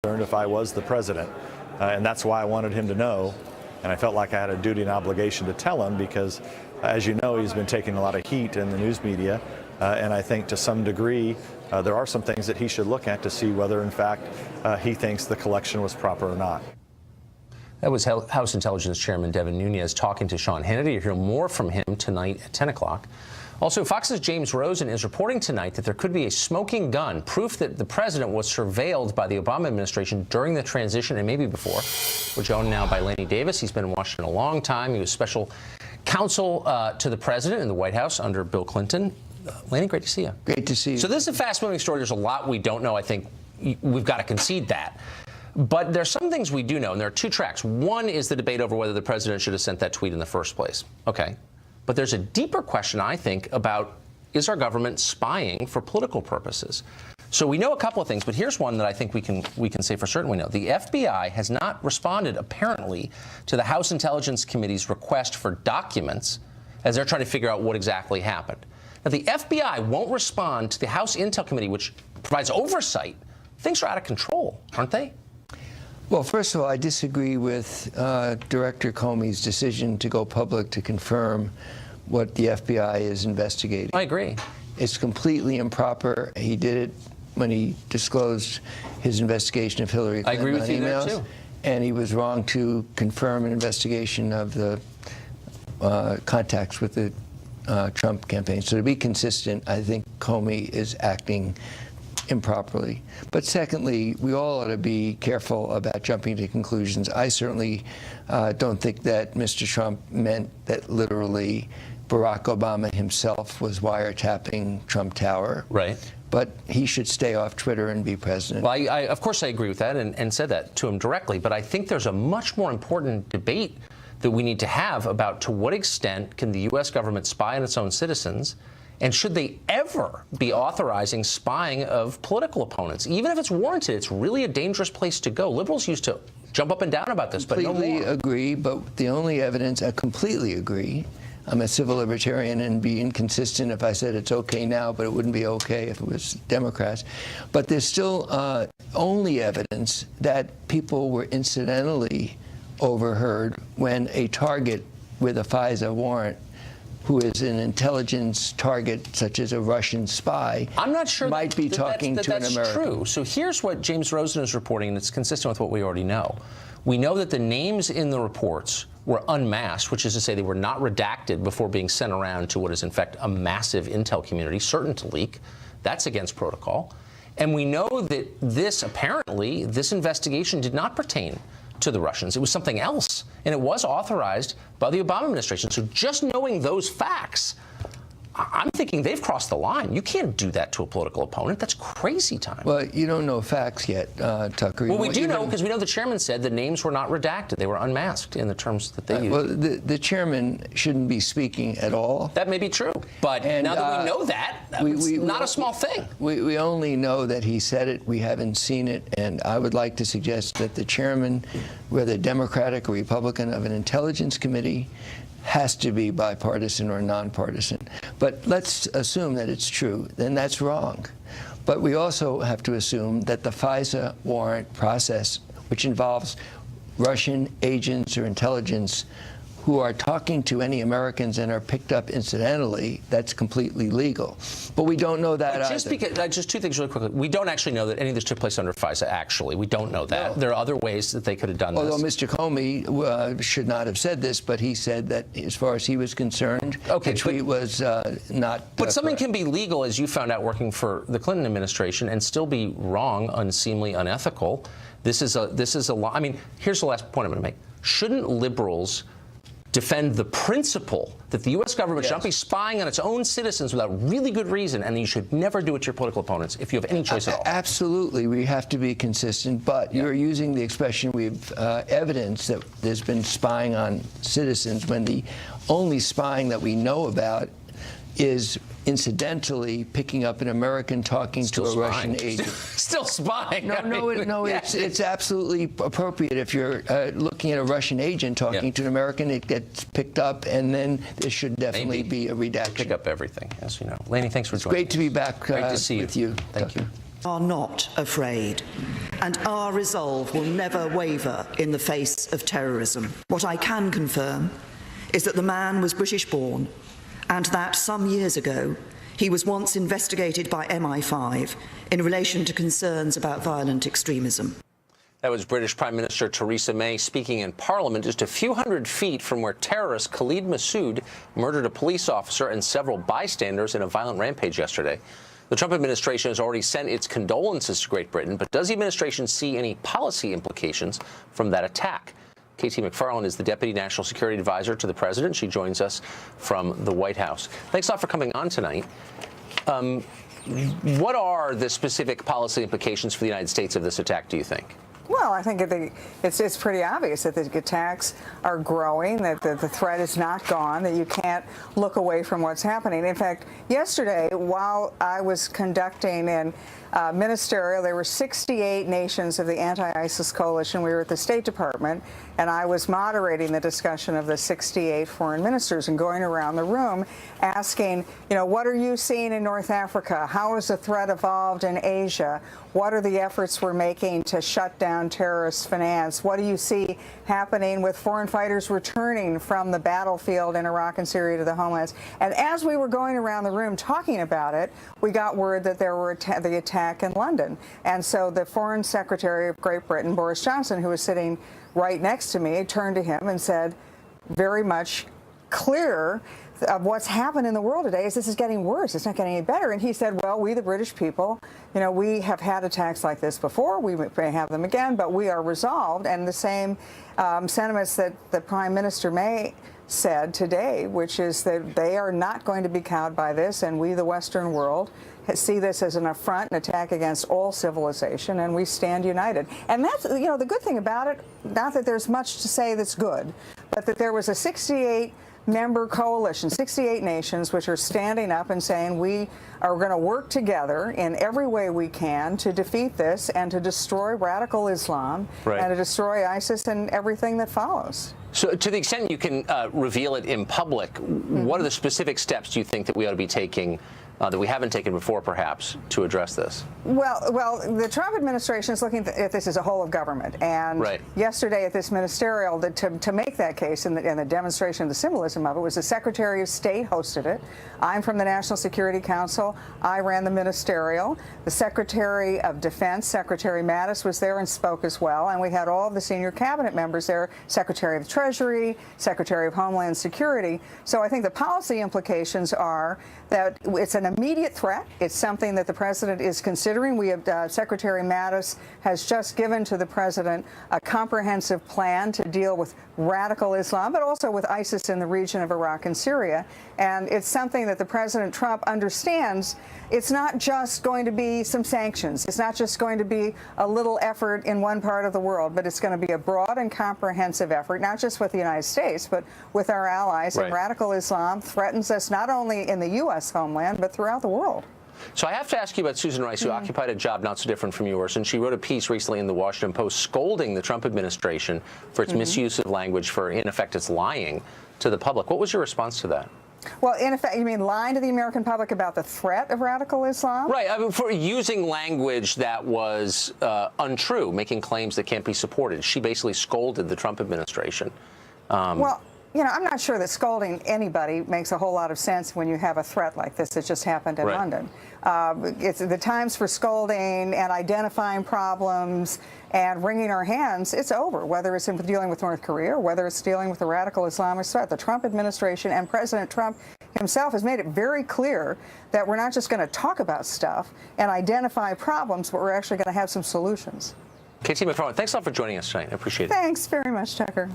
concerned if I was the president. And that's why I wanted him to know. And I felt like I had a duty and obligation to tell him because, as you know, he's been taking a lot of heat in the news media. And I think to some degree, there are some things that he should look at to see whether, in fact, he thinks the collection was proper or not. That was House Intelligence Chairman Devin Nunes talking to Sean Hannity. You'll hear more from him tonight at 10 o'clock. Also, Fox's James Rosen is reporting tonight that there could be a smoking gun, proof that the president was surveilled by the Obama administration during the transition and maybe before. We're joined now by Lanny Davis. He's been in Washington a long time. He was special counsel to the president in the White House under Bill Clinton. Lanny, great to see you. Great to see you. So this is a fast-moving story. There's a lot we don't know. I think we've got to concede that. But there's some things we do know, and there are two tracks. One is the debate over whether the president should have sent that tweet in the first place. Okay. But there's a deeper question, I think, about is our government spying for political purposes? So we know a couple of things, but here's one that I think we can say for certain we know. The FBI has not responded, apparently, to the House Intelligence Committee's request for documents as they're trying to figure out what exactly happened. Now, the FBI won't respond to the House Intel Committee, which provides oversight. Things are out of control, aren't they? Well, first of all, I disagree with Director Comey's decision to go public to confirm what the FBI is investigating. I agree. It's completely improper. He did it when he disclosed his investigation of Hillary Clinton. I agree with you there, too. And he was wrong to confirm an investigation of the contacts with the Trump campaign. So to be consistent, I think Comey is acting improperly. But secondly, we all ought to be careful about jumping to conclusions. I certainly don't think that Mr. Trump meant that literally Barack Obama himself was wiretapping Trump Tower. Right. But he should stay off Twitter and be president. Well, of course I agree with that and said that to him directly. But I think there's a much more important debate that we need to have about to what extent can the U.S. government spy on its own citizens, and should they ever be authorizing spying of political opponents? Even if it's warranted, it's really a dangerous place to go. Liberals used to jump up and down about this, but no more. Completely agree, but the only evidence, I completely agree. I'm a civil libertarian and be inconsistent if I said it's okay now, but it wouldn't be okay if it was Democrats. But there's still only evidence that people were incidentally overheard when a target with a FISA warrant, who is an intelligence target, such as a Russian spy, I'm not sure might be talking to an American. That's true. So here's what James Rosen is reporting, and it's consistent with what we already know. We know that the names in the reports were unmasked, which is to say they were not redacted before being sent around to what is, in fact, a massive intel community, certain to leak. That's against protocol. And we know that this investigation did not pertain to the Russians. It was something else, and it was authorized by the Obama administration. So just knowing those facts, I'm thinking they've crossed the line. You can't do that to a political opponent. That's crazy time. Well, you don't know facts yet, Tucker. Well, we do know because we know the chairman said the names were not redacted. They were unmasked in the terms that they used. Well, the chairman shouldn't be speaking at all. That may be true. But now that we know that, it's not a small thing. We only know that he said it. We haven't seen it. And I would like to suggest that the chairman, whether Democratic or Republican, of an intelligence committee, has to be bipartisan or nonpartisan. But let's assume that it's true. Then that's wrong. But we also have to assume that the FISA warrant process, which involves Russian agents or intelligence who are talking to any Americans and are picked up incidentally, that's completely legal. But we don't know that either. Just two things really quickly. We don't actually know that any of this took place under FISA, actually. We don't know that. No. There are other ways that they could have done this. Although Mr. Comey should not have said this, but he said that as far as he was concerned, the tweet was not But something can be legal, as you found out working for the Clinton administration, and still be wrong, unseemly, unethical. This is a law. I mean, here's the last point I'm going to make. Shouldn't liberals defend the principle that the U.S. government should not be spying on its own citizens without really good reason, and you should never do it to your political opponents if you have any choice at all? Absolutely. We have to be consistent, but you're using the expression we've evidence that there's been spying on citizens when the only spying that we know about is incidentally picking up an American talking to a Russian agent. Still spying. It's absolutely appropriate. If you're looking at a Russian agent talking to an American, it gets picked up, and then there should definitely be a redaction. Pick up everything, as you know. Lanny, thanks for joining us. Great to be back Great to see with you. Thank you. are not afraid, and our resolve will never waver in the face of terrorism. What I can confirm is that the man was British-born, and that some years ago he was once investigated by MI5 in relation to concerns about violent extremism. That was British Prime Minister Theresa May speaking in Parliament just a few hundred feet from where terrorist Khalid Massoud murdered a police officer and several bystanders in a violent rampage yesterday. The Trump administration has already sent its condolences to Great Britain, but does the administration see any policy implications from that attack? Katie McFarland is the Deputy National Security Advisor to the President. She joins us from the White House. Thanks a lot for coming on tonight. What are the specific policy implications for the United States of this attack, do you think? Well, I think it's pretty obvious that the attacks are growing, that the threat is not gone, that you can't look away from what's happening. In fact, yesterday, while I was conducting an ministerial, there were 68 nations of the anti-ISIS coalition. We were at the State Department, and I was moderating the discussion of the 68 foreign ministers and going around the room asking, what are you seeing in North Africa? How has the threat evolved in Asia? What are the efforts we're making to shut down terrorist finance? What do you see happening with foreign fighters returning from the battlefield in Iraq and Syria to the homelands? And as we were going around the room talking about it, we got word that there were the attack in London. And so the Foreign Secretary of Great Britain, Boris Johnson, who was sitting right next to me, turned to him and said, very much clear of what's happened in the world today is this is getting worse. It's not getting any better. And he said, well, we, the British people, we have had attacks like this before. We may have them again, but we are resolved. And the same sentiments that the Prime Minister May said today, which is that they are not going to be cowed by this. And we, the Western world, see this as an affront, an attack against all civilization, and we stand united. And that's, the good thing about it, not that there's much to say that's good, but that there was a 68-member coalition, 68 nations, which are standing up and saying we are going to work together in every way we can to defeat this and to destroy radical Islam and to destroy ISIS and everything that follows. So to the extent you can reveal it in public, what are the specific steps do you think that we ought to be taking that we haven't taken before, perhaps, to address this? Well, the Trump administration is looking at this as a whole of government. And yesterday at this ministerial, to make that case and the demonstration of the symbolism of it was the Secretary of State hosted it. I'm from the National Security Council. I ran the ministerial. The Secretary of Defense, Secretary Mattis, was there and spoke as well. And we had all of the senior cabinet members there, Secretary of the Treasury, Secretary of Homeland Security. So I think the policy implications are that it's an immediate threat. It's something that the president is considering. We have Secretary Mattis has just given to the president a comprehensive plan to deal with radical Islam, but also with ISIS in the region of Iraq and Syria. And it's something that the President Trump understands. It's not just going to be some sanctions. It's not just going to be a little effort in one part of the world, but it's going to be a broad and comprehensive effort, not just with the United States, but with our allies. And radical Islam threatens us not only in the U.S. homeland, but throughout the world. So I have to ask you about Susan Rice, who occupied a job not so different from yours, and she wrote a piece recently in the Washington Post scolding the Trump administration for its misuse of language, for, in effect, its lying to the public. What was your response to that? Well, in effect, you mean lying to the American public about the threat of radical Islam? Right. I mean, for using language that was untrue, making claims that can't be supported. She basically scolded the Trump administration. Well, I'm not sure that scolding anybody makes a whole lot of sense when you have a threat like this that just happened in London. It's the times for scolding and identifying problems and wringing our hands, it's over, whether it's in dealing with North Korea or whether it's dealing with the radical Islamist threat. The Trump administration and President Trump himself has made it very clear that we're not just going to talk about stuff and identify problems, but we're actually going to have some solutions. Katie McFarland, thanks a lot for joining us tonight. I appreciate it. Thanks very much, Tucker.